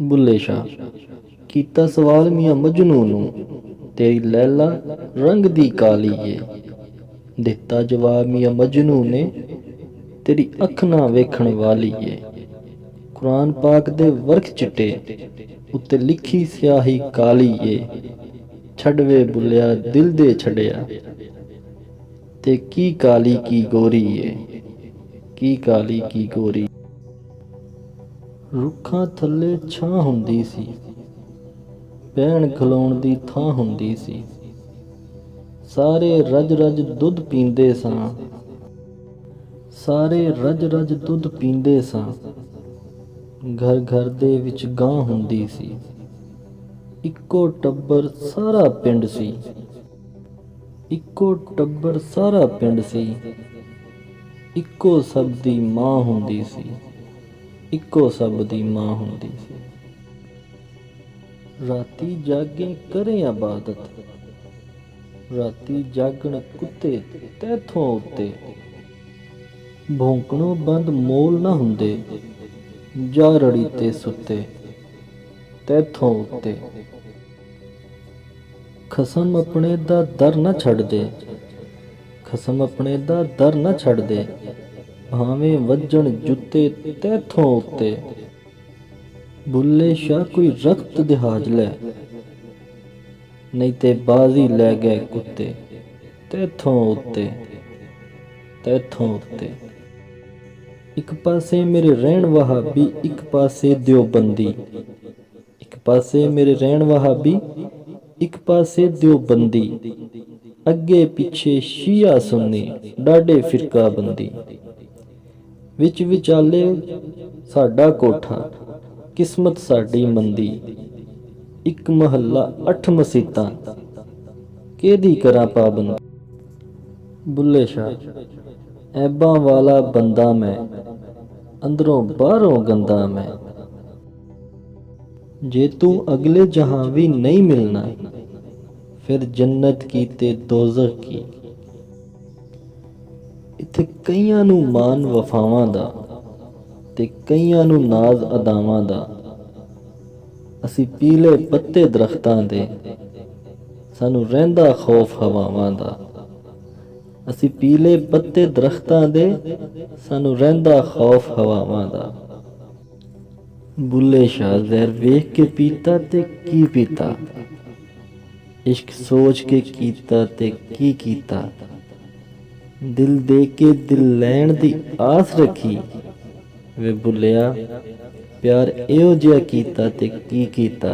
बुल्ले शाह कीता सवाल मियां मजनू नू, तेरी लैला रंग दी काली ए। दिता जवाब मियां मजनू ने, तेरी अख ना वेखण वाली ए। कुरान पाक दे वर्ख चिट्टे उत्ते लिखी स्याही काली ए। छड़ वे बुलिया दिल दे छड़िया, ते की काली की गोरी ए, की काली की गोरी। रुखां थल्ले छां हुंदी सी, बैण खलोण दी थां हुंदी सी। सारे रज रज दुध पींदे सां, सारे रज रज दुध पींदे सां। घर घर दे विच गां हुंदी सी, इक्को टब्बर सारा पिंड सी। इक्को टब्बर सारा पिंड सी, इक्को सब दी मां हुंदी सी। इक्को सब दी मां हुंदी सी। राती जागे करें इबादत, राती जागण कुत्ते तैथों उत्ते। भौंकणों बंद मोल ना हुंदे, जा रड़ी ते सुत्ते तैथों उत्ते। खसम अपने दा दर ना छड़ दे, खसम अपने दा दर ना छड़ दे। भावें वज्जण जुत्ते तैथों उत्ते। बुल्ले शाह कोई रख्त दिहाज लै, नहीं ते बाजी लै गए कुत्ते तैथों उत्ते, तैथों उत्ते। एक पासे मेरे रहण वहाबी, एक पासे देवबंदी। एक पासे मेरे रहण वहाबी, एक पासे देवबंदी। अगे पिछे शिया सुन्नी, डाडे फिरका बंदी। विच विचाले साडा कोठा, किस्मत साडी मंदी। एक महला 8 मसीतां, केदी करा पाबंदी। बुल्ले शाह ऐबां वाला बंदा मैं, अंदरों बाहरों गंदा मैं। जे तू अगले जहां भी नहीं मिलना, फिर जन्नत की ते दोज़ख की। इत्थे कईयां नू मान वफावां दा, ते कईयां नू नाज अदावां दा। असी पीले पत्ते दरख्तां दे, सानू रहिंदा खौफ हवावां दा। असी पीले पत्ते दरख्तां दे, सानू रहिंदा खौफ हवावां दा। बुल्ले शाह ज़हर वेख के पीता ते की पीता, इश्क सोच के कीता ते की कीता। दिल दे के दिल लैण दी आस रखी, वे बुलिया प्यार इहो जिहा कीता ते की कीता।